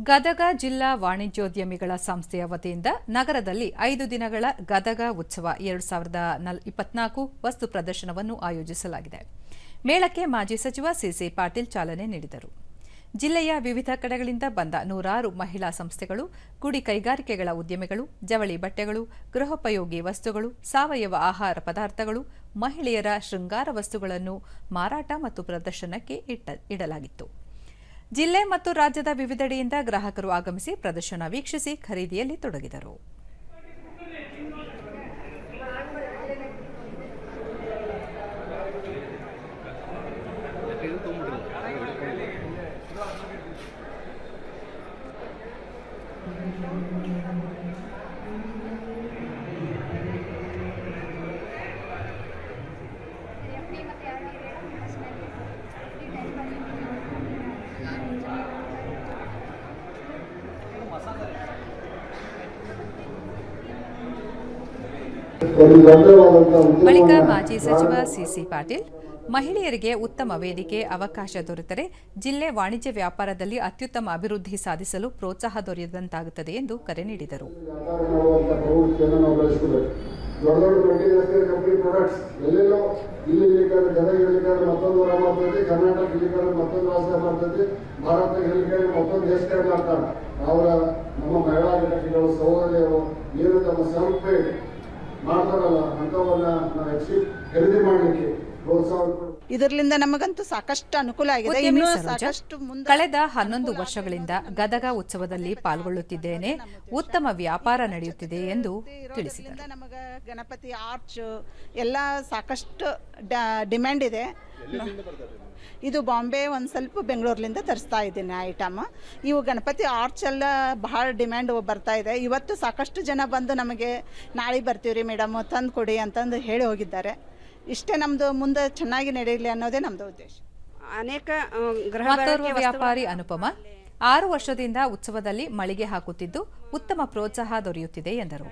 ಗದಗ ಜಿಲ್ಲಾ ವಾಣಿಜ್ಯೋದ್ಯಮಿಗಳ ಸಂಸ್ಥೆಯ ವತಿಯಿಂದ ನಗರದಲ್ಲಿ 5 ದಿನಗಳ ಗದಗ ಉತ್ಸವ 2024 ವಸ್ತು ಪ್ರದರ್ಶನವನ್ನು ಆಯೋಜಿಸಲಾಗಿದೆ. ಮೇಳಕ್ಕೆ ಮಾಜಿ ಸಚಿವ ಸಿಸಿ ಪಾಟೀಲ್ ಚಾಲನೆ ನೀಡಿದರು. ಜಿಲ್ಲೆಯ ವಿವಿಧ ಕಡೆಗಳಿಂದ ಬಂದ ನೂರಾರು ಮಹಿಳಾ ಸಂಸ್ಥೆಗಳು, ಗುಡಿ ಕೈಗಾರಿಕೆಗಳ ಉದ್ಯಮಿಗಳು, ಜವಳಿ ಬಟ್ಟೆಗಳು, ಗೃಹೋಪಯೋಗಿ ವಸ್ತುಗಳು, ಸಾವಯವ ಆಹಾರ ಪದಾರ್ಥಗಳು, ಮಹಿಳೆಯರ ಶೃಂಗಾರ ವಸ್ತುಗಳನ್ನು ಮಾರಾಟ ಮತ್ತು ಪ್ರದರ್ಶನಕ್ಕೆ ಇಡಲಾಗಿತ್ತು. ಜಿಲ್ಲೆ ಮತ್ತು ರಾಜ್ಯದ ವಿವಿಧೆಡೆಯಿಂದ ಗ್ರಾಹಕರು ಆಗಮಿಸಿ ಪ್ರದರ್ಶನ ವೀಕ್ಷಿಸಿ ಖರೀದಿಯಲ್ಲಿ ತೊಡಗಿದರು. ಬಳಿಕ ಮಾಜಿ ಸಚಿವ ಸಿಸಿ ಪಾಟೀಲ್ ಮಹಿಳೆಯರಿಗೆ ಉತ್ತಮ ವೇದಿಕೆ ಅವಕಾಶ ದೊರೆತರೆ ಜಿಲ್ಲೆ ವಾಣಿಜ್ಯ ವ್ಯಾಪಾರದಲ್ಲಿ ಅತ್ಯುತ್ತಮ ಅಭಿವೃದ್ಧಿ ಸಾಧಿಸಲು ಪ್ರೋತ್ಸಾಹ ದೊರೆಯದಂತಾಗುತ್ತದೆ ಎಂದು ಕರೆ ನೀಡಿದರು. ಇದರಿಂದ ನಮಗಂತೂ ಸಾಕಷ್ಟು ಅನುಕೂಲ ಆಗಿದೆ. ಕಳೆದ 11 ವರ್ಷಗಳಿಂದ ಗದಗ ಉತ್ಸವದಲ್ಲಿ ಪಾಲ್ಗೊಳ್ಳುತ್ತಿದ್ದೇನೆ. ಉತ್ತಮ ವ್ಯಾಪಾರ ನಡೆಯುತ್ತಿದೆ ಎಂದು ತಿಳಿಸಿದರು. ನಮಗೆ ಗಣಪತಿ ಆರ್ಚ್ ಎಲ್ಲ ಸಾಕಷ್ಟು ಡಿಮ್ಯಾಂಡ್ ಇದೆ. ಇದು ಬಾಂಬೆ ಒಂದು ಸ್ವಲ್ಪ ಬೆಂಗಳೂರಿನಿಂದ ತರಿಸ್ತಾ ಇದ್ದೀನಿ ಐಟಮ್. ಇವು ಗಣಪತಿ ಆರ್ಚ್ ಎಲ್ಲ ಬಹಳ ಡಿಮ್ಯಾಂಡ್ ಬರ್ತಾ ಇದೆ. ಇವತ್ತು ಸಾಕಷ್ಟು ಜನ ಬಂದು ನಮಗೆ ನಾಳೆ ಬರ್ತೀವಿ ರೀ ಮೇಡಮ್ ತಂದು ಕೊಡಿ ಅಂತಂದು ಹೇಳಿ ಹೋಗಿದ್ದಾರೆ. ಇಷ್ಟೇ ನಮ್ಮದು ಮುಂದೆ ಚೆನ್ನಾಗಿ ನಡೆಯಲಿ ಅನ್ನೋದೇ ನಮ್ಮದು ಉದ್ದೇಶ. ಅನೇಕ ವ್ಯಾಪಾರಿ ಅನುಪಮ 6 ವರ್ಷದಿಂದ ಉತ್ಸವದಲ್ಲಿ ಮಳಿಗೆ ಹಾಕುತ್ತಿದ್ದು ಉತ್ತಮ ಪ್ರೋತ್ಸಾಹ ದೊರೆಯುತ್ತಿದೆ ಎಂದರು.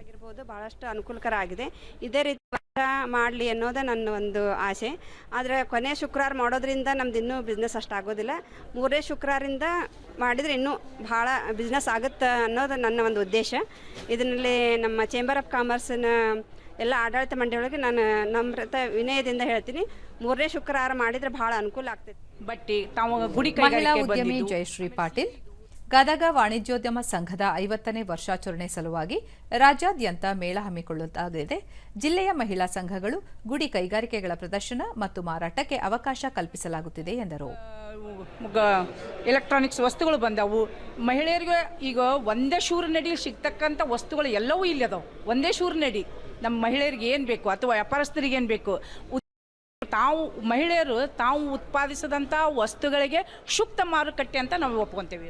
ಬಹಳಷ್ಟು ಅನುಕೂಲಕರ ಆಗಿದೆ. ಇದೇ ರೀತಿ ಮಾಡಲಿ ಅನ್ನೋದೇ ನನ್ನ ಒಂದು ಆಸೆ. ಆದರೆ ಕೊನೆ ಶುಕ್ರವಾರ ಮಾಡೋದ್ರಿಂದ ನಮ್ದು ಇನ್ನೂ ಬಿಸ್ನೆಸ್ ಅಷ್ಟು ಆಗೋದಿಲ್ಲ. 3ನೇ ಶುಕ್ರವಾರದಿಂದ ಮಾಡಿದರೆ ಇನ್ನೂ ಭಾಳ ಬಿಸ್ನೆಸ್ ಆಗುತ್ತೆ ಅನ್ನೋದು ನನ್ನ ಒಂದು ಉದ್ದೇಶ. ಇದರಲ್ಲಿ ನಮ್ಮ ಚೇಂಬರ್ ಆಫ್ ಕಾಮರ್ಸ್ನ ಎಲ್ಲ ಆಡಳಿತ ಮಂಡಳಿಯೊಳಗೆ ನಾನು ನಮ್ರತ ವಿನಯದಿಂದ ಹೇಳ್ತೀನಿ, 3ನೇ ಶುಕ್ರವಾರ ಮಾಡಿದರೆ ಭಾಳ ಅನುಕೂಲ ಆಗ್ತೈತಿ. ಮಹಿಳಾ ಉದ್ಯಮಿ ಜಯಶ್ರೀ ಪಾಟೀಲ್ ಗದಗ ವಾಣಿಜ್ಯೋದ್ಯಮ ಸಂಘದ 50ನೇ ವರ್ಷಾಚರಣೆ ಸಲುವಾಗಿ ರಾಜ್ಯಾದ್ಯಂತ ಮೇಳ ಹಮ್ಮಿಕೊಳ್ಳಲಾಗಿದೆ. ಜಿಲ್ಲೆಯ ಮಹಿಳಾ ಸಂಘಗಳು ಗುಡಿ ಕೈಗಾರಿಕೆಗಳ ಪ್ರದರ್ಶನ ಮತ್ತು ಮಾರಾಟಕ್ಕೆ ಅವಕಾಶ ಕಲ್ಪಿಸಲಾಗುತ್ತಿದೆ ಎಂದರು. ಎಲೆಕ್ಟ್ರಾನಿಕ್ಸ್ ವಸ್ತುಗಳು ಬಂದವು. ಮಹಿಳೆಯರಿಗೆ ಈಗ ಒಂದೇ ಶೂರ್ ನಡಿ ಸಿಗ್ತಕ್ಕಂಥ ವಸ್ತುಗಳು ಎಲ್ಲವೂ ಇಲ್ಲಿ ಅದಾವೆ. ಒಂದೇ ಶೂರ್ ನಡಿ ನಮ್ಮ ಮಹಿಳೆಯರಿಗೆ ಏನು ಬೇಕು ಅಥವಾ ವ್ಯಾಪಾರಸ್ಥರಿಗೆ ಏನು ಬೇಕು, ಮಹಿಳೆಯರು ತಾವು ಉತ್ಪಾದಿಸಿದಂಥ ವಸ್ತುಗಳಿಗೆ ಸೂಕ್ತ ಮಾರುಕಟ್ಟೆ ಅಂತ ನಾವು ಒಪ್ಕೊಂತೇವೆ.